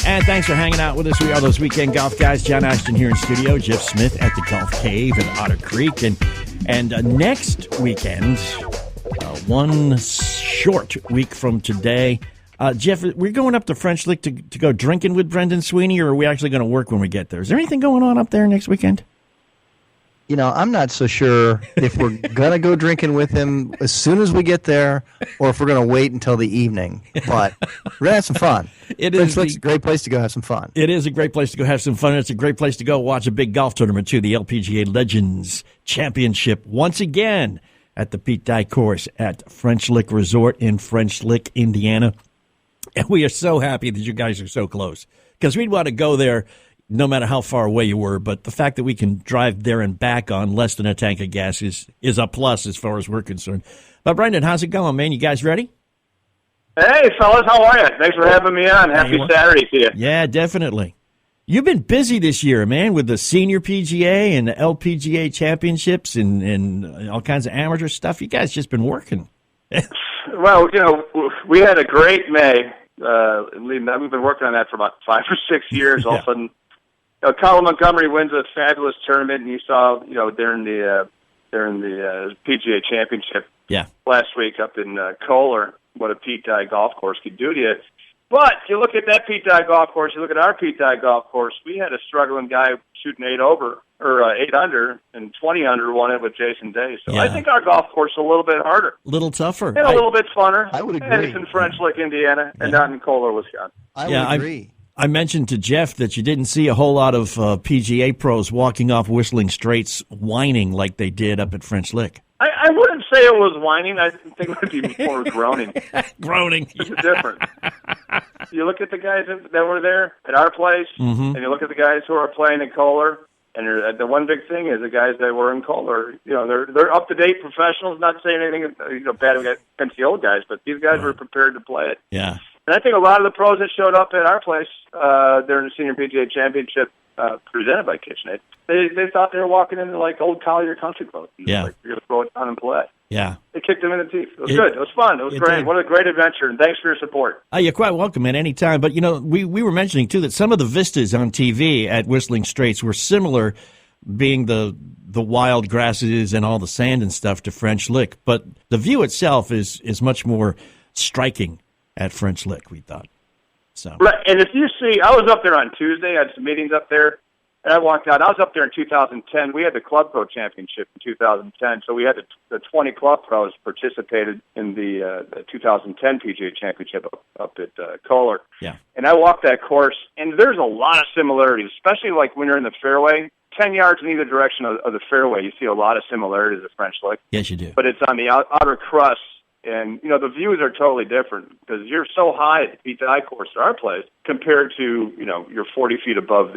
And thanks for hanging out with us. We are those weekend golf guys. John Ashton here in studio. Jeff Smith at the Golf Cave in Otter Creek. And next weekend, one short week from today, Jeff, we're going up to French Lick to go drinking with Brendan Sweeney, or are we actually going to work when we get there? Is there anything going on up there next weekend? You know, I'm not so sure if we're going to go drinking with him as soon as we get there or if we're going to wait until the evening. But we're going to have some fun. French Lick's a great place to go have some fun. It is a great place to go have some fun. It's a great place to go watch a big golf tournament, too. The LPGA Legends Championship once again at the Pete Dye course at French Lick Resort in French Lick, Indiana. And we are so happy that you guys are so close because we'd want to go there no matter how far away you were. But the fact that we can drive there and back on less than a tank of gas is a plus as far as we're concerned. But, Brendan, how's it going, man? You guys ready? Hey, fellas, how are you? Thanks for having me on. Happy Saturday to you. Yeah, definitely. You've been busy this year, man, with the Senior PGA and the LPGA Championships and all kinds of amateur stuff. You guys just been working. Well, we had a great May. We've been working on that for about 5 or 6 years. All of a sudden, Colin Montgomery wins a fabulous tournament, and you saw, during the PGA Championship last week up in Kohler, what a Pete Dye golf course could do to you. But you look at that Pete Dye golf course, you look at our Pete Dye golf course, we had a struggling guy shooting 8 under, and 20 under won it with Jason Day. So I think our golf course is a little bit harder. A little tougher. And a little bit funner. I would agree. And it's in French Lick, Indiana, and not in Kohler, Wisconsin. I would agree. I mentioned to Jeff that you didn't see a whole lot of PGA pros walking off Whistling Straits whining like they did up at French Lick. I wouldn't say it was whining. I think it would be more groaning. Groaning. It's different. You look at the guys that were there at our place, and you look at the guys who are playing in Kohler, and the one big thing is the guys that were in Kohler, they're up-to-date professionals, not saying anything bad against the old guys, but these guys were prepared to play it. Yeah. And I think a lot of the pros that showed up at our place during the Senior PGA Championship presented by KitchenAid, they thought they were walking into like old Collier Country Club. Yeah. Like, you're going to throw it down and play. Yeah. They kicked them in the teeth. It was good. It was fun. It was great. Did. What a great adventure, and thanks for your support. You're quite welcome, man, anytime. But, we were mentioning, too, that some of the vistas on TV at Whistling Straits were similar, being the wild grasses and all the sand and stuff, to French Lick. But the view itself is much more striking at French Lick, we thought. So. Right, and if you see, I was up there on Tuesday. I had some meetings up there, and I walked out. I was up there in 2010. We had the Club Pro Championship in 2010, so we had the 20 club pros participated in the 2010 PGA Championship up at Kohler. Yeah. And I walked that course, and there's a lot of similarities, especially like when you're in the fairway. 10 yards in either direction of the fairway, you see a lot of similarities of French Lick. Yes, you do. But it's on the outer crust. And, the views are totally different because you're so high at the Pete Dye course at our place compared to, you're 40 feet above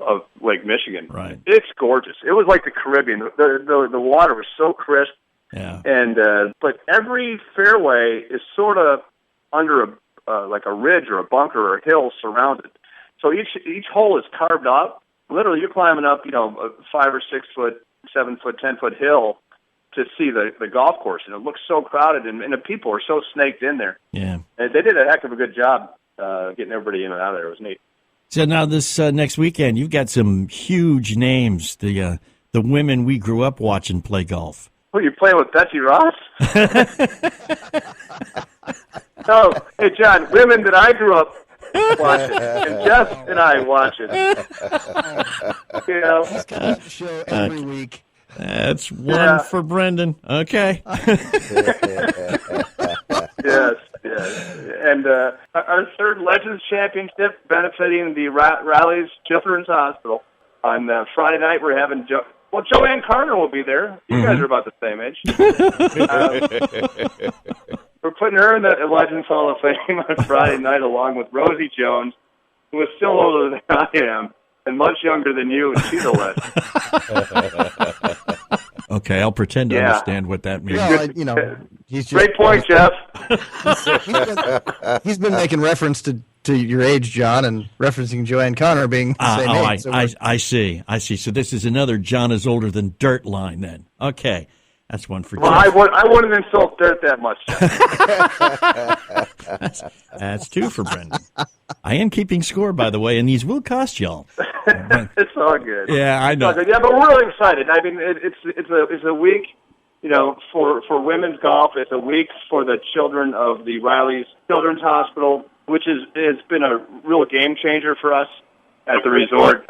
of Lake Michigan. Right. It's gorgeous. It was like the Caribbean. The water was so crisp. Yeah. And, but every fairway is sort of under like a ridge or a bunker or a hill surrounded. So each hole is carved up. Literally, you're climbing up, a 5 or 6 foot, 7 foot, 10 foot hill to see the golf course, and it looks so crowded, and the people are so snaked in there. Yeah. And they did a heck of a good job getting everybody in and out of there. It was neat. So now this next weekend, you've got some huge names, the women we grew up watching play golf. Well, you're playing with Betsy Ross? Oh, hey, John, women that I grew up watching, and Jeff and I watching. He's got a show every week. That's one for Brendan. Okay. Yes. And our third Legends Championship benefiting the Rallies Children's Hospital. On Friday night, we're having Joanne Carter will be there. You guys are about the same age. We're putting her in the Legends Hall of Fame on Friday night along with Rosie Jones, who is still older than I am and much younger than you, and she's a legend. Okay, I'll pretend to understand what that means. Well, he's just, great point, Jeff. He's been making reference to your age, John, and referencing Joanne Connor being the same age. I see. So this is another John is older than dirt line then. Okay. That's one for Jeff. I wouldn't insult dirt that much, Jeff. That's two for Brendan. I am keeping score, by the way, and these will cost y'all. It's all good. Yeah, I know. Yeah, but we're really excited. I mean, it's a week, for women's golf. It's a week for the children of the Riley's Children's Hospital, which has been a real game changer for us at the resort.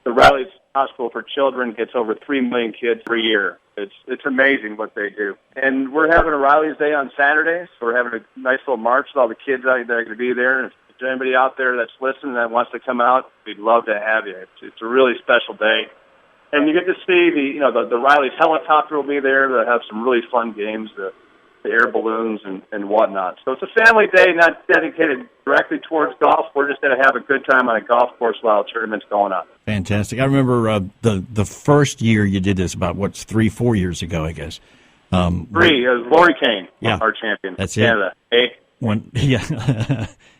The Riley's Hospital for Children gets over 3 million kids per year. It's amazing what they do. And we're having a Riley's Day on Saturday, so we're having a nice little march with all the kids out that are going to be there. And if there's anybody out there that's listening that wants to come out, we'd love to have you. It's a really special day. And you get to see the Riley's helicopter will be there. They'll have some really fun games, the air balloons and whatnot. So it's a family day, not dedicated directly towards golf. We're just going to have a good time on a golf course while the tournament's going on. Fantastic. I remember the first year you did this, about 3-4 years ago, I guess. Lori Kane, our champion. That's Canada. it.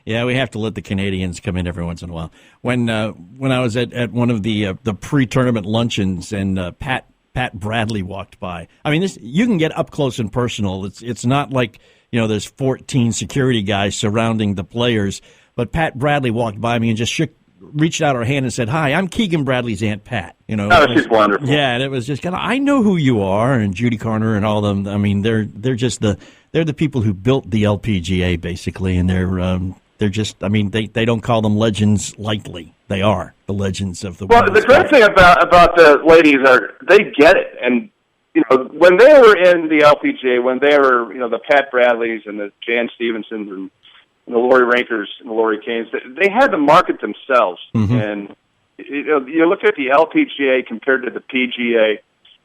Yeah, we have to let the Canadians come in every once in a while. When I was at one of the pre-tournament luncheons and Pat Bradley walked by. I mean, you can get up close and personal. It's not like there's 14 security guys surrounding the players. But Pat Bradley walked by me and just reached out her hand and said, "Hi, I'm Keegan Bradley's Aunt Pat." She's wonderful. Yeah, and it was just I know who you are, and Judy Carner and all them. I mean, they're just they're the people who built the LPGA basically, and they're just, they don't call them legends lightly. They are the legends of the world. Well, the great thing about the ladies they get it, and when they were in the LPGA, when they were the Pat Bradleys and the Jan Stevensons and the Lori Rankers and the Lori Kanes, they had to market themselves. Mm-hmm. And you look at the LPGA compared to the PGA,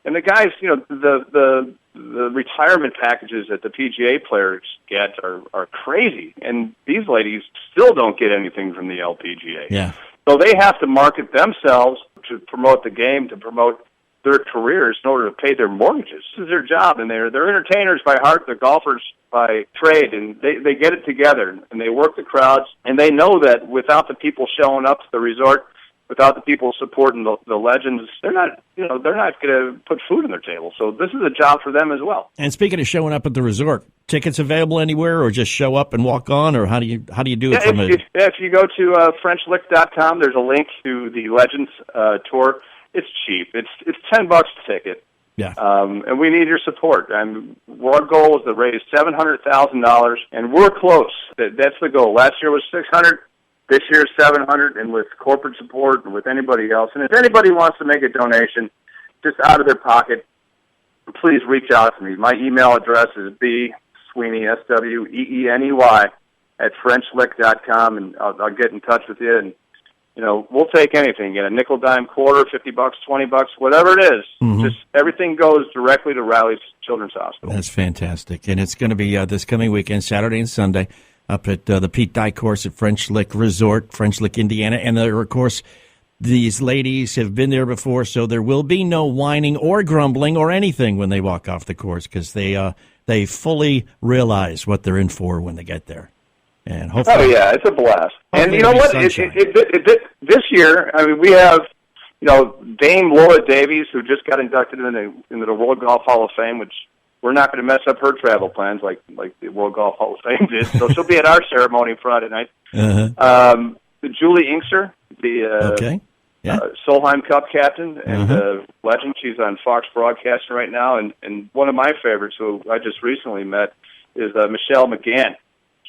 and the guys, the retirement packages that the PGA players get are crazy, and these ladies still don't get anything from the LPGA. Yeah. So they have to market themselves to promote the game, to promote their careers in order to pay their mortgages. This is their job, and they're entertainers by heart, they're golfers by trade, and they get it together, and they work the crowds, and they know that without the people showing up to the resort, without the people supporting the legends, they're not going to put food on their table. So this is a job for them as well. And speaking of showing up at the resort, tickets available anywhere, or just show up and walk on, or how do you do it? If you go to FrenchLick.com, there's a link to the Legends tour. It's cheap. It's $10 a ticket. Yeah. And we need your support. Our goal is to raise $700,000, and we're close. That's the goal. Last year was $600,000. This year is $700,000, and with corporate support and with anybody else. And if anybody wants to make a donation just out of their pocket, please reach out to me. My email address is bsweeney, SWEENEY, @FrenchLick.com, and I'll get in touch with you. And we'll take anything. Get a nickel, dime, quarter, $50, $20, whatever it is. Mm-hmm. Just everything goes directly to Riley's Children's Hospital. That's fantastic, and it's going to be this coming weekend, Saturday and Sunday, up at the Pete Dye course at French Lick Resort, French Lick, Indiana. And there, of course, these ladies have been there before, so there will be no whining or grumbling or anything when they walk off the course, because they fully realize what they're in for when they get there. And hopefully, oh yeah, it's a blast. And you know what? This year, we have Dame Laura Davies, who just got inducted into the World Golf Hall of Fame, which we're not going to mess up her travel plans like the World Golf Hall of Fame did. So she'll be at our ceremony Friday night. Uh-huh. Julie Inkster, the Solheim Cup captain and legend. She's on Fox Broadcasting right now. And one of my favorites, who I just recently met, is Michelle McGann.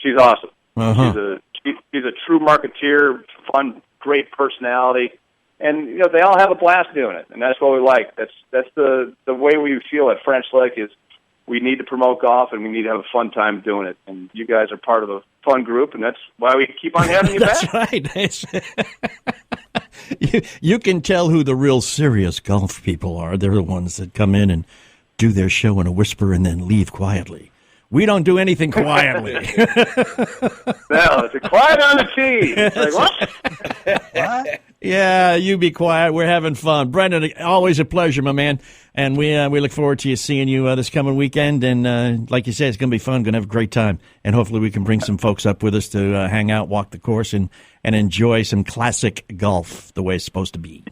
She's awesome. Uh-huh. She's a true marketeer, fun, great personality. And they all have a blast doing it, and that's what we like. That's the way we feel at French Lick is we need to promote golf, and we need to have a fun time doing it. And you guys are part of the fun group, and that's why we keep on having you back. That's right. You can tell who the real serious golf people are. They're the ones that come in and do their show in a whisper and then leave quietly. We don't do anything quietly. No, it's a quiet on the tee. It's like, what? Yeah, you be quiet. We're having fun. Brendan, always a pleasure, my man. And we look forward to seeing you this coming weekend. And like you said, it's going to be fun. Going to have a great time. And hopefully we can bring some folks up with us to hang out, walk the course, and enjoy some classic golf the way it's supposed to be.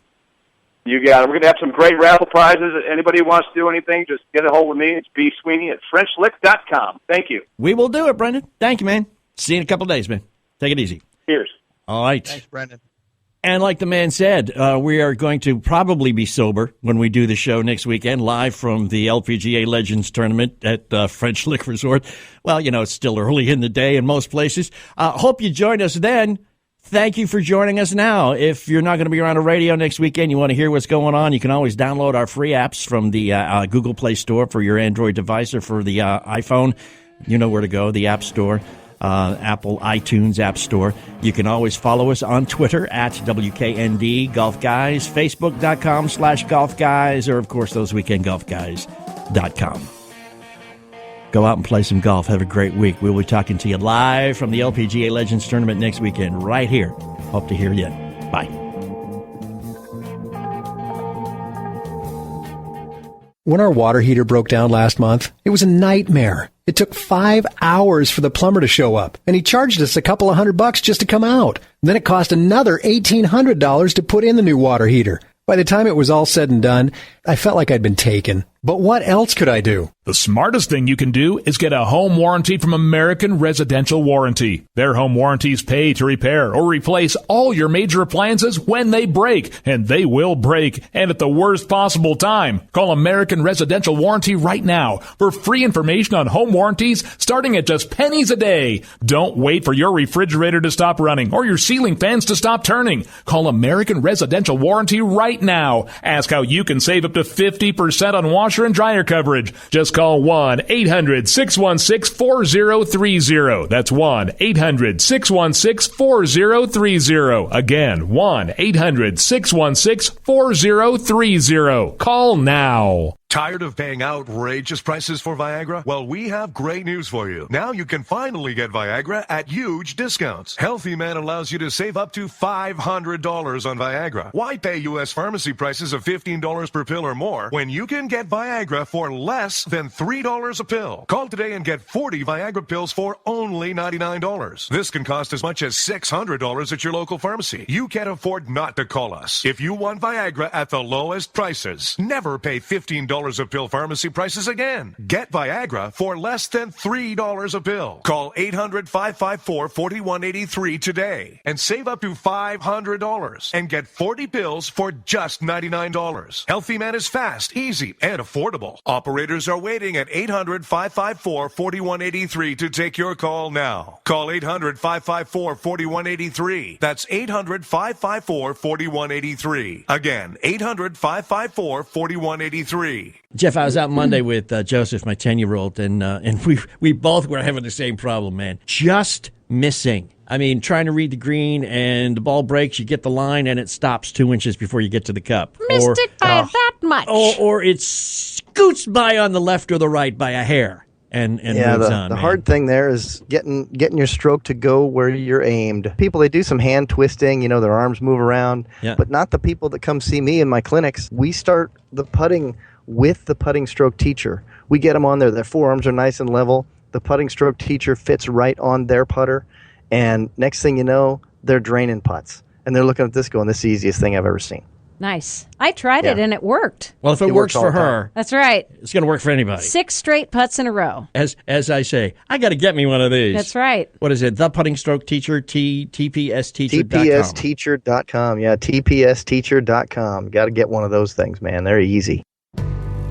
You got it. We're going to have some great raffle prizes. Anybody who wants to do anything, just get a hold of me. It's bsweeney at FrenchLick.com. Thank you. We will do it, Brendan. Thank you, man. See you in a couple of days, man. Take it easy. Cheers. All right. Thanks, Brendan. And like the man said, we are going to probably be sober when we do the show next weekend, live from the LPGA Legends Tournament at French Lick Resort. Well, it's still early in the day in most places. Hope you join us then. Thank you for joining us now. If you're not going to be around the radio next weekend, you want to hear what's going on, you can always download our free apps from the Google Play Store for your Android device or for the iPhone. You know where to go, the App Store. Apple iTunes App Store. You can always follow us on Twitter at WKND Golf Guys, Facebook.com/Golf Guys, or, of course, thoseweekendgolfguys.com. Go out and play some golf. Have a great week. We'll be talking to you live from the LPGA Legends Tournament next weekend right here. Hope to hear you. Bye. When our water heater broke down last month, it was a nightmare. It took 5 hours for the plumber to show up, and he charged us a couple of $100 just to come out. Then it cost another $1,800 to put in the new water heater. By the time it was all said and done, I felt like I'd been taken. But what else could I do? The smartest thing you can do is get a home warranty from American Residential Warranty. Their home warranties pay to repair or replace all your major appliances when they break, and they will break, and at the worst possible time. Call American Residential Warranty right now for free information on home warranties starting at just pennies a day. Don't wait for your refrigerator to stop running or your ceiling fans to stop turning. Call American Residential Warranty right now. Ask how you can save up to 50% on washer and dryer coverage. Just call 1-800-616-4030. That's 1-800-616-4030. Again, 1-800-616-4030. Call now. Tired of paying outrageous prices for Viagra? Well, we have great news for you. Now you can finally get Viagra at huge discounts. Healthy Man allows you to save up to $500 on Viagra. Why pay U.S. pharmacy prices of $15 per pill or more when you can get Viagra for less than $3 a pill? Call today and get 40 Viagra pills for only $99. This can cost as much as $600 at your local pharmacy. You can't afford not to call us. If you want Viagra at the lowest prices, never pay $15 a pill pharmacy prices again. Get Viagra for less than $3 a pill. Call 800-554-4183 today and save up to $500 and get 40 pills for just $99. Healthy Man is fast, easy, and affordable. Operators are waiting at 800-554-4183 to take your call now. Call 800-554-4183. That's 800-554-4183. Again, 800-554-4183. Jeff, I was out Monday with Joseph, my 10-year-old, and we both were having the same problem, man. Just missing. I mean, trying to read the green, and the ball breaks, you get the line, and it stops 2 inches before you get to the cup. Missed it by that much. Or it scoots by on the left or the right by a hair. And moves on. The hard thing there is getting your stroke to go where you're aimed. People, they do some hand twisting, their arms move around, but not the people that come see me in my clinics. We start the putting with the putting stroke teacher. We get them on there. Their forearms are nice and level. The putting stroke teacher fits right on their putter, and next thing you know, they're draining putts. And they're looking at this going, this is the easiest thing I've ever seen. Nice. I tried it, and it worked. Well, if it works for her, that's right. It's going to work for anybody. 6 straight putts in a row. As I say, I got to get me one of these. That's right. What is it? The Putting Stroke Teacher, TPSteacher.com. TPSteacher.com. Yeah, TPSteacher.com. Got to get one of those things, man. They're easy.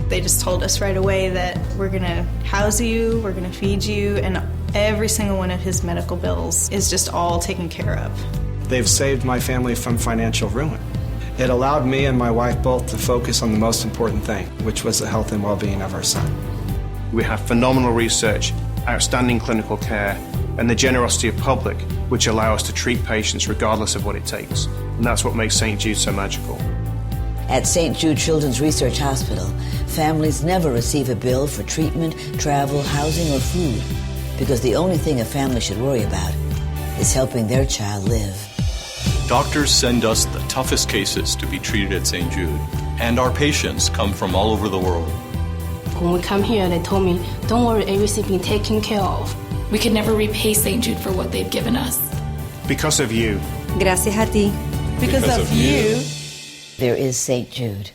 They just told us right away that we're going to house you, we're going to feed you, and every single one of his medical bills is just all taken care of. They've saved my family from financial ruin. It allowed me and my wife both to focus on the most important thing, which was the health and well-being of our son. We have phenomenal research, outstanding clinical care, and the generosity of public, which allow us to treat patients regardless of what it takes. And that's what makes St. Jude so magical. At St. Jude Children's Research Hospital, families never receive a bill for treatment, travel, housing, or food, because the only thing a family should worry about is helping their child live. Doctors send us the toughest cases to be treated at St. Jude, and our patients come from all over the world. When we come here, they told me, don't worry, everything's been taken care of. We could never repay St. Jude for what they've given us. Because of you. Gracias a ti. Because of you. There is St. Jude.